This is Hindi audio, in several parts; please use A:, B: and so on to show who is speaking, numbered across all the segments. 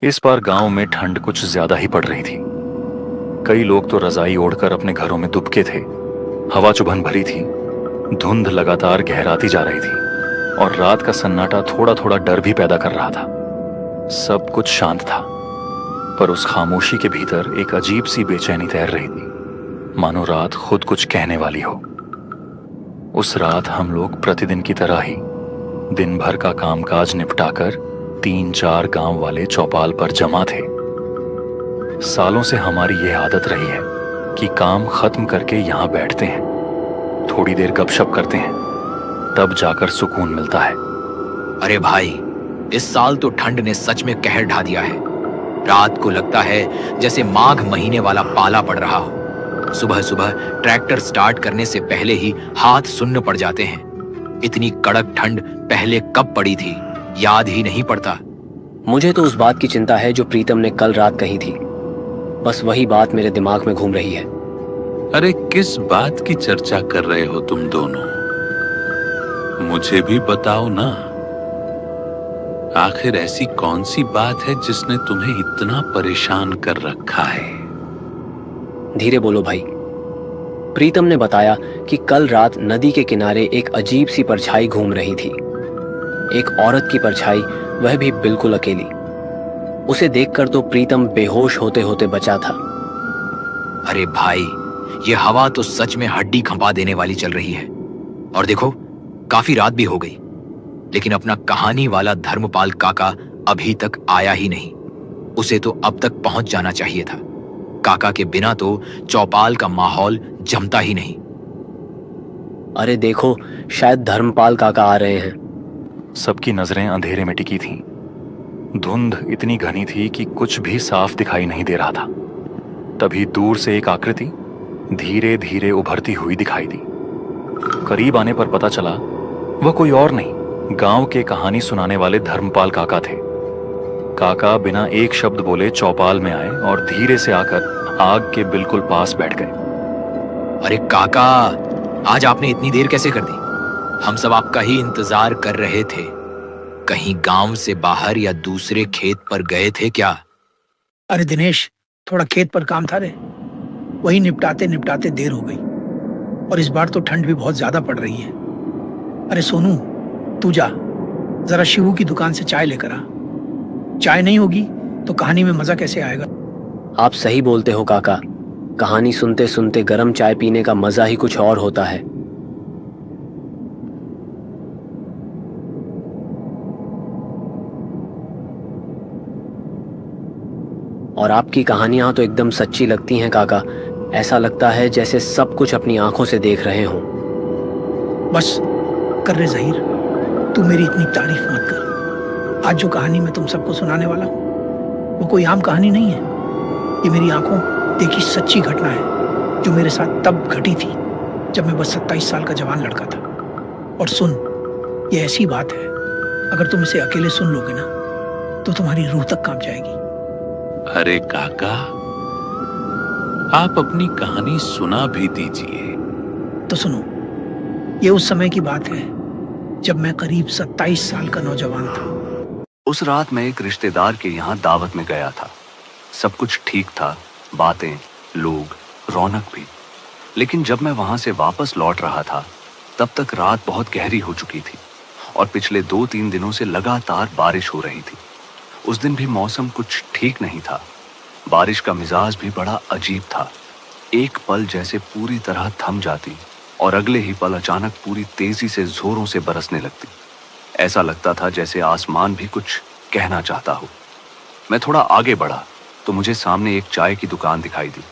A: इस बार गांव में ठंड कुछ ज्यादा ही पड़ रही थी। कई लोग तो रजाई ओढ़कर अपने घरों में दुबके थे। हवा चुभन भरी थी। धुंध लगातार गहराती जा रही थी और रात का सन्नाटा थोड़ा थोड़ा डर भी पैदा कर रहा था। सब कुछ शांत था, पर उस खामोशी के भीतर एक अजीब सी बेचैनी तैर रही थी, मानो रात खुद कुछ कहने वाली हो। उस रात हम लोग प्रतिदिन की तरह ही दिन भर का कामकाज निपटाकर 3-4 गांव वाले चौपाल पर जमा थे। सालों से हमारी यह आदत रही है कि काम खत्म करके यहां बैठते हैं, थोड़ी देर गपशप करते हैं, तब जाकर सुकून मिलता है।
B: अरे भाई, इस साल तो ठंड ने सच में कहर ढा दिया है। रात को लगता है जैसे माघ महीने वाला पाला पड़ रहा हो। सुबह सुबह ट्रैक्टर स्टार्ट करने से पहले ही हाथ सुन्न पड़ जाते हैं। इतनी कड़क ठंड पहले कब पड़ी थी, याद ही नहीं पड़ता।
C: मुझे तो उस बात की चिंता है जो प्रीतम ने कल रात कही थी। बस वही बात मेरे दिमाग में घूम रही है।
D: अरे किस बात की चर्चा कर रहे हो तुम दोनों? मुझे भी बताओ ना। आखिर ऐसी कौन सी बात है जिसने तुम्हें इतना परेशान कर रखा है?
C: धीरे बोलो भाई। प्रीतम ने बताया कि कल रात नदी के किनारे एक अजीब सी परछाई घूम रही थी। एक औरत की परछाई, वह भी बिल्कुल अकेली। उसे देखकर तो प्रीतम बेहोश होते होते बचा था।
B: अरे भाई, ये हवा तो सच में हड्डी खंपा देने वाली चल रही है। और देखो, काफी रात भी हो गई, लेकिन अपना कहानी वाला धर्मपाल काका अभी तक आया ही नहीं। उसे तो अब तक पहुंच जाना चाहिए था। काका के बिना तो चौपाल का माहौल जमता ही नहीं।
C: अरे देखो, शायद धर्मपाल काका आ रहे हैं।
A: सबकी नजरें अंधेरे में टिकी थीं। धुंध इतनी घनी थी कि कुछ भी साफ दिखाई नहीं दे रहा था। तभी दूर से एक आकृति धीरे धीरे उभरती हुई दिखाई दी। करीब आने पर पता चला वह कोई और नहीं, गांव के कहानी सुनाने वाले धर्मपाल काका थे। काका बिना एक शब्द बोले चौपाल में आए और धीरे से आकर आग के बिल्कुल पास बैठ गए।
B: अरे काका, आज आपने इतनी देर कैसे कर दी? हम सब आपका ही इंतजार कर रहे थे। कहीं गांव से बाहर या दूसरे खेत पर गए थे क्या?
E: अरे दिनेश, थोड़ा खेत पर काम था रे, वही निपटाते निपटाते देर हो गई। और इस बार तो ठंड भी बहुत ज्यादा पड़ रही है। अरे सोनू, तू जा जरा शिवू की दुकान से चाय लेकर आ। चाय नहीं होगी तो कहानी में मजा कैसे आएगा?
C: आप सही बोलते हो काका। कहानी सुनते सुनते गर्म चाय पीने का मजा ही कुछ और होता है। और आपकी कहानियां तो एकदम सच्ची लगती हैं काका। ऐसा लगता है जैसे सब कुछ अपनी आंखों से देख रहे हों।
E: बस कर रे जहीर, तू मेरी इतनी तारीफ मत कर। आज जो कहानी मैं तुम सबको सुनाने वाला हूँ वो कोई आम कहानी नहीं है। ये मेरी आंखों देखी सच्ची घटना है जो मेरे साथ तब घटी थी जब मैं बस 27 साल का जवान लड़का था। और सुन, ये ऐसी बात है, अगर तुम इसे अकेले सुन लोगे ना तो तुम्हारी रूह तक कांप जाएगी।
D: अरे काका, आप अपनी कहानी सुना भी दीजिए।
E: तो सुनो, ये उस समय की बात है जब मैं करीब 27 साल का नौजवान था।
F: उस रात मैं एक रिश्तेदार के यहाँ दावत में गया था। सब कुछ ठीक था, बातें, लोग, रौनक भी। लेकिन जब मैं वहां से वापस लौट रहा था तब तक रात बहुत गहरी हो चुकी थी और पिछले 2-3 दिनों से लगातार बारिश हो रही थी। उस दिन भी मौसम कुछ ठीक नहीं था। बारिश का मिजाज भी बड़ा अजीब था। एक पल जैसे पूरी तरह थम जाती और अगले ही पल अचानक पूरी तेजी से जोरों से बरसने लगती। ऐसा लगता था जैसे आसमान भी कुछ कहना चाहता हो। मैं थोड़ा आगे बढ़ा तो मुझे सामने एक चाय की दुकान दिखाई दी।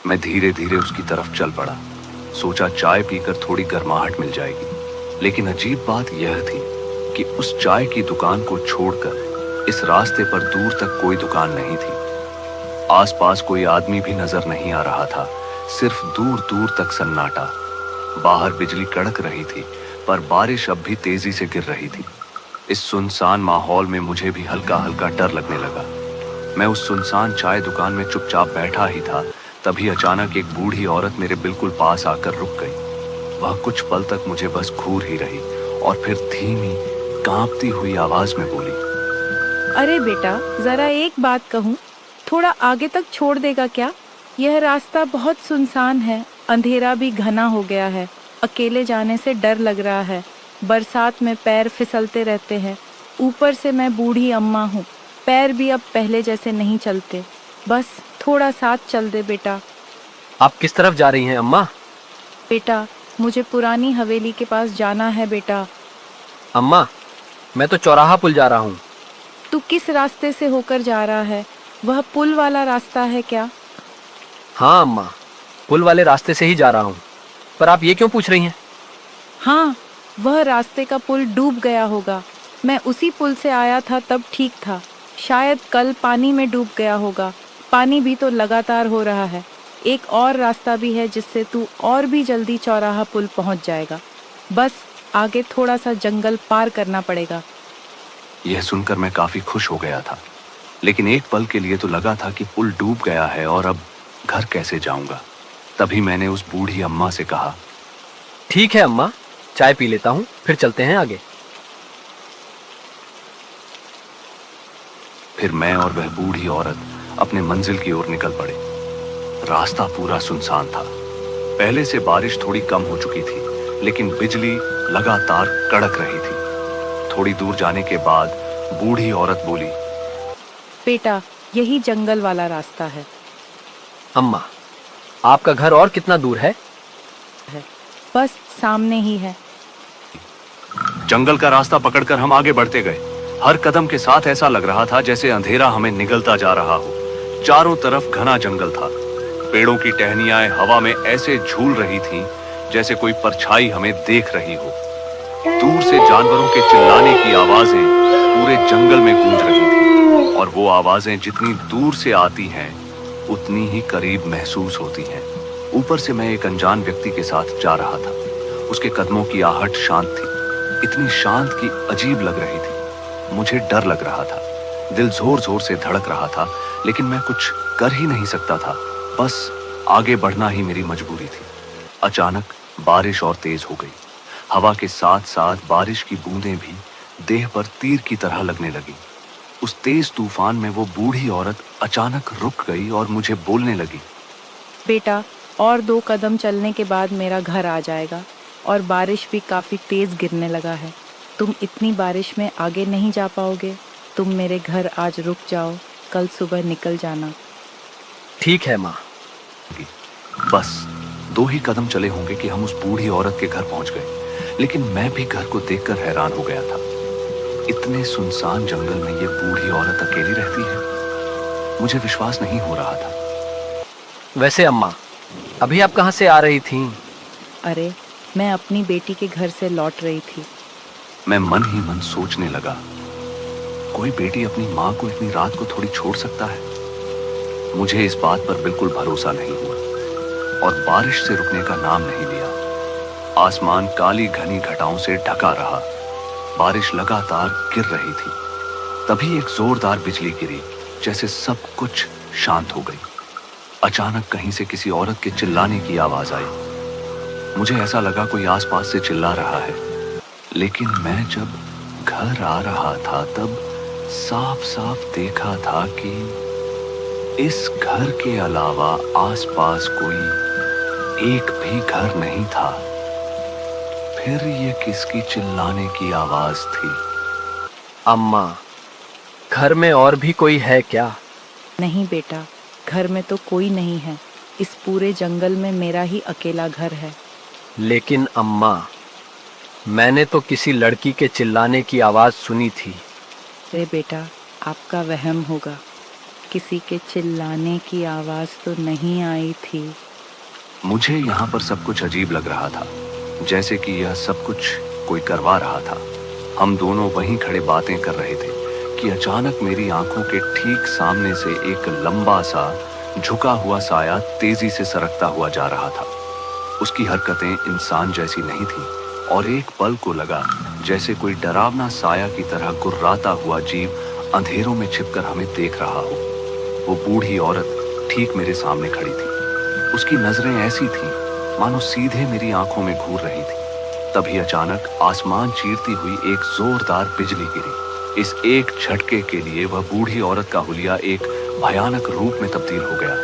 F: मैं धीरे धीरे उसकी तरफ चल पड़ा। सोचा चाय पीकर थोड़ी गर्माहट मिल जाएगी। लेकिन अजीब बात यह थी कि उस चाय की दुकान को छोड़कर इस रास्ते पर दूर तक कोई दुकान नहीं थी। आसपास कोई आदमी भी नजर नहीं आ रहा था, सिर्फ दूर दूर तक सन्नाटा। बाहर बिजली कड़क रही थी पर बारिश अब भी तेजी से गिर रही थी। इस सुनसान माहौल में मुझे भी हल्का हल्का डर लगने लगा। मैं उस सुनसान चाय दुकान में चुपचाप बैठा ही था, तभी अचानक एक बूढ़ी औरत मेरे बिल्कुल पास आकर रुक गई। वह कुछ पल तक मुझे बस घूर ही रही और फिर धीमी कांपती हुई आवाज में बोली,
G: अरे बेटा, जरा एक बात कहूँ, थोड़ा आगे तक छोड़ देगा क्या? यह रास्ता बहुत सुनसान है, अंधेरा भी घना हो गया है, अकेले जाने से डर लग रहा है। बरसात में पैर फिसलते रहते हैं, ऊपर से मैं बूढ़ी अम्मा हूँ, पैर भी अब पहले जैसे नहीं चलते। बस थोड़ा साथ चल दे बेटा।
C: आप किस तरफ जा रही हैं अम्मा?
G: बेटा, मुझे पुरानी हवेली के पास जाना है बेटा।
C: अम्मा, मैं तो चौराहा पुल जा रहा हूँ।
G: तू किस रास्ते से होकर जा रहा है? वह पुल वाला रास्ता है क्या?
C: हाँ अम्मा, पुल वाले रास्ते से ही जा रहा हूँ। पर आप ये क्यों पूछ रही हैं?
G: हाँ, वह रास्ते का पुल डूब गया होगा। मैं उसी पुल से आया था तब ठीक था, शायद कल पानी में डूब गया होगा। पानी भी तो लगातार हो रहा है। एक और रास्ता भी है जिससे तू और भी जल्दी चौराहा पुल पहुंच जाएगा। बस आगे थोड़ा सा जंगल पार करना पड़ेगा।
F: यह सुनकर मैं काफी खुश हो गया था, लेकिन एक पल के लिए तो लगा था कि पुल डूब गया है और अब घर कैसे जाऊंगा। तभी मैंने उस बूढ़ी अम्मा से कहा,
C: ठीक है अम्मा, चाय पी लेता हूँ, फिर चलते हैं आगे।
F: फिर मैं और वह बूढ़ी औरत अपने मंजिल की ओर निकल पड़े। रास्ता पूरा सुनसान था। पहले से बारिश थोड़ी कम हो चुकी थी, लेकिन बिजली लगातार कड़क रही थी। थोड़ी दूर जाने के बाद बूढ़ी औरत बोली,
G: बेटा, यही जंगल वाला रास्ता है।
C: अम्मा, आपका घर और कितना दूर है?
G: बस सामने ही है।
F: जंगल का रास्ता पकड़कर हम आगे बढ़ते गए। हर कदम के साथ ऐसा लग रहा था जैसे अंधेरा हमें निगलता जा रहा हो। चारों तरफ घना जंगल था। पेड़ों की टहनियां हवा में ऐसे झूल रही थीं जैसे कोई परछाई हमें देख रही हो। दूर से जानवरों के चिल्लाने की आवाजें पूरे जंगल में गूंज रही थीं, और वो आवाजें जितनी दूर से आती हैं उतनी ही करीब महसूस होती हैं। ऊपर से मैं एक अनजान व्यक्ति के साथ जा रहा था। उसके कदमों की आहट शांत थी, इतनी शांत कि अजीब लग रही थी। मुझे डर लग रहा था, दिल जोर जोर से धड़क रहा था, लेकिन मैं कुछ कर ही नहीं सकता था। बस आगे बढ़ना ही मेरी मजबूरी थी। अचानक बारिश और तेज हो गई। हवा के साथ साथ बारिश की बूंदें भी देह पर तीर की तरह लगने लगी। उस तेज तूफान में वो बूढ़ी औरत अचानक रुक गई और मुझे बोलने लगी,
G: बेटा, और 2 कदम चलने के बाद मेरा घर आ जाएगा, और बारिश भी काफी तेज गिरने लगा है। तुम इतनी बारिश में आगे नहीं जा पाओगे। तुम मेरे घर आज रुक जाओ, कल सुबह निकल जाना।
C: ठीक है माँ।
F: बस 2 ही कदम चले होंगे कि हम उस बूढ़ी औरत के घर पहुंच गए, लेकिन मैं भी घर को देखकर हैरान हो गया था। इतने सुनसान जंगल में ये बूढ़ी औरत अकेली रहती है? मुझे विश्वास नहीं हो रहा था।
C: वैसे अम्मा, अभी आप कहाँ से आ रही थीं?
G: अरे, मैं अपनी बेटी के घर से लौट रही थी।
F: मैं मन ही मन सोचने लगा, कोई बेटी अपनी माँ को इतनी रात को थोड़ी छोड़ सकता है? मुझे इस बात पर बिल्कुल भरोसा नहीं हुआ, और बारिश से रुकने का नाम नहीं लिया। आसमान काली घनी घटाओं से ढका रहा। बारिश लगातार गिर रही थी। तभी एक जोरदार बिजली गिरी, जैसे सब कुछ शांत हो गई। अचानक कहीं से किसी औरत के चिल्लाने की आवाज आई। मुझे ऐसा लगा कोई आसपास से चिल्ला रहा है, लेकिन मैं जब घर आ रहा था तब साफ साफ देखा था कि इस घर के अलावा आसपास कोई एक भी घर नहीं था। फिर ये किसकी चिल्लाने की आवाज थी?
C: अम्मा, घर में और भी कोई है क्या?
G: नहीं बेटा, घर में तो कोई नहीं है। इस पूरे जंगल में मेरा ही अकेला घर है।
C: लेकिन अम्मा, मैंने तो किसी लड़की के चिल्लाने की आवाज सुनी थी।
G: अरे बेटा, आपका वहम होगा। किसी के चिल्लाने की आवाज तो नहीं आई थी।
F: मुझे यहाँ पर सब कुछ अजीब लग रहा था, जैसे कि यह सब कुछ कोई करवा रहा था। हम दोनों वहीं खड़े बातें कर रहे थे कि अचानक मेरी आंखों के ठीक सामने से एक लंबा सा झुका हुआ साया तेजी से सरकता हुआ जा रहा था। उसकी हरकतें इंसान जैसी नहीं थी, और एक पल को लगा जैसे कोई डरावना साया की तरह गुर्राता हुआ जीव अंधेरों में छिपकर हमें देख रहा हो। वो बूढ़ी औरत ठीक मेरे सामने खड़ी थी। उसकी नजरें ऐसी थीं मानो सीधे मेरी आंखों में घूर रही थी। तभी अचानक आसमान चीरती हुई एक जोरदार बिजली गिरी। इस एक झटके के लिए वह बूढ़ी औरत का हुलिया एक भयानक रूप में तब्दील हो गया।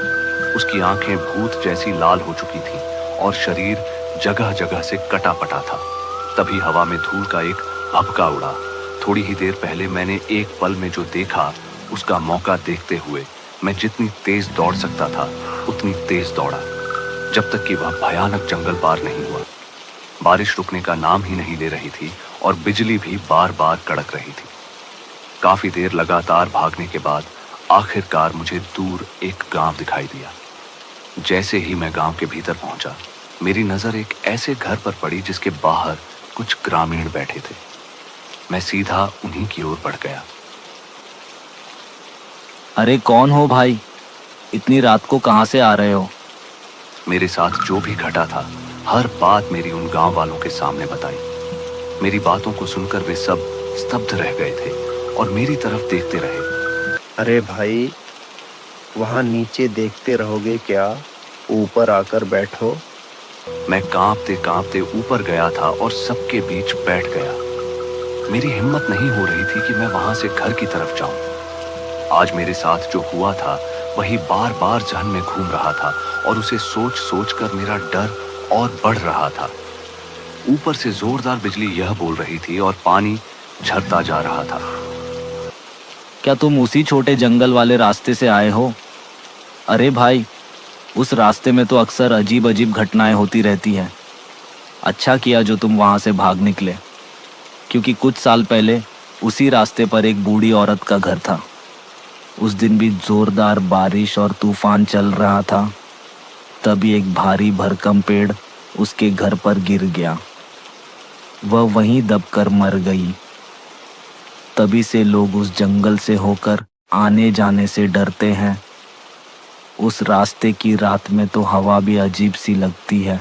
F: उसकी आंखें भूत जैसी लाल हो चुकी थीं और शरीर जगह जगह से कटा पटा था। तभी हवा में धूल का एक भभका उड़ा। थोड़ी ही देर पहले मैंने एक पल में जो देखा, उसका मौका देखते हुए मैं जितनी तेज दौड़ सकता था उतनी तेज दौड़ा, जब तक कि वह भयानक जंगल पार नहीं हुआ। बारिश रुकने का नाम ही नहीं ले रही थी और बिजली भी बार बार कड़क रही थी। काफी देर लगातार भागने के बाद आखिरकार मुझे दूर एक गांव दिखाई दिया। जैसे ही मैं गांव के भीतर पहुंचा, मेरी नजर एक ऐसे घर पर पड़ी जिसके बाहर कुछ ग्रामीण बैठे थे। मैं सीधा उन्हीं की ओर बढ़ गया।
H: अरे कौन हो भाई, इतनी रात को कहां से आ रहे हो?
F: मेरे साथ जो भी घटा था, हर बात मेरी उन गांव वालों के सामने बताई। मेरी बातों को सुनकर वे सब स्तब्ध रह गए थे और मेरी तरफ देखते रहे।
I: अरे भाई, वहां नीचे देखते रहोगे क्या? ऊपर आकर बैठो।
F: मैं कांपते कांपते ऊपर गया था और सबके बीच बैठ गया। मेरी हिम्मत नहीं हो रही थी कि मैं वहां से घर की तरफ जाऊं। आज मेरे साथ जो हुआ था वही बार बार जहन में घूम रहा था और उसे सोच सोच कर मेरा डर और बढ़ रहा था। ऊपर से जोरदार बिजली यह बोल रही थी और पानी झरता जा रहा था।
H: क्या तुम उसी छोटे जंगल वाले रास्ते से आए हो? अरे भाई, उस रास्ते में तो अक्सर अजीब अजीब घटनाएं होती रहती हैं। अच्छा किया जो तुम वहां से भाग निकले, क्योंकि कुछ साल पहले उसी रास्ते पर एक बूढ़ी औरत का घर था। उस दिन भी जोरदार बारिश और तूफान चल रहा था। तभी एक भारी भरकम पेड़ उसके घर पर गिर गया। वह वहीं दबकर मर गई। तभी से लोग उस जंगल से होकर आने जाने से डरते हैं। उस रास्ते की रात में तो हवा भी अजीब सी लगती है।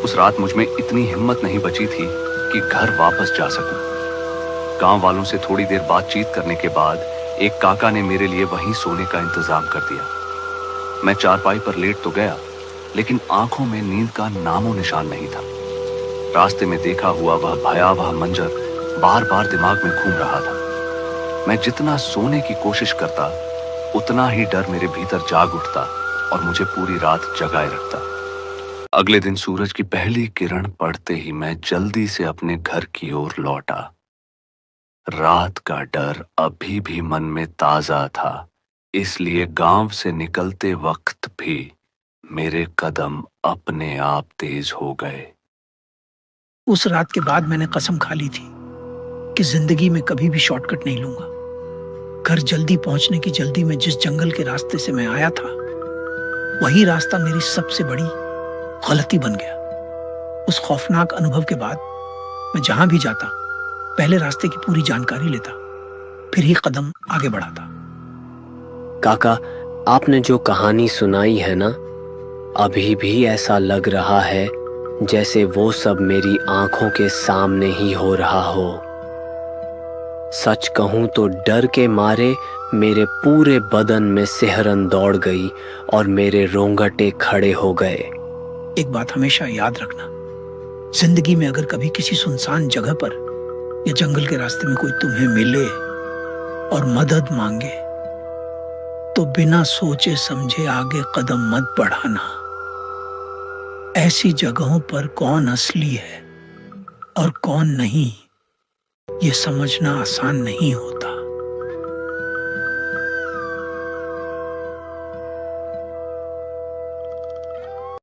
F: उस रात मुझ में इतनी हिम्मत नहीं बची थी कि घर वापस जा सकूं। गांव वालों से थोड़ी देर बातचीत करने के बाद एक काका ने मेरे लिए वहीं सोने का इंतजाम कर दिया। मैं चारपाई पर लेट तो गया, लेकिन आंखों में नींद का नामो निशान नहीं था। रास्ते में देखा हुआ वह भयावह मंजर बार बार दिमाग में घूम रहा था। मैं जितना सोने की कोशिश करता, उतना ही डर मेरे भीतर जाग उठता और मुझे पूरी रात जगाए रखता। अगले दिन सूरज की पहली किरण पड़ते ही मैं जल्दी से अपने घर की ओर लौटा। रात का डर अभी भी मन में ताजा था, इसलिए गांव से निकलते वक्त भी मेरे कदम अपने आप तेज हो गए।
E: उस रात के बाद मैंने कसम खा ली थी कि जिंदगी में कभी भी शॉर्टकट नहीं लूंगा। घर जल्दी पहुंचने की जल्दी में जिस जंगल के रास्ते से मैं आया था, वही रास्ता मेरी सबसे बड़ी गलती बन गया। उस खौफनाक अनुभव के बाद मैं जहां भी जाता, पहले रास्ते की पूरी जानकारी लेता, फिर ही कदम आगे बढ़ाता।
C: काका, आपने जो कहानी सुनाई है ना, अभी भी ऐसा लग रहा है जैसे वो सब मेरी आंखों के सामने ही हो रहा हो। सच कहूं तो डर के मारे मेरे पूरे बदन में सिहरन दौड़ गई और मेरे रोंगटे खड़े हो गए।
E: एक बात हमेशा याद रखना, जिंदगी में अगर कभी किसी सुनसान जगह पर या जंगल के रास्ते में कोई तुम्हें मिले और मदद मांगे, तो बिना सोचे समझे आगे कदम मत बढ़ाना। ऐसी जगहों पर कौन असली है और कौन नहीं, ये समझना आसान नहीं होता।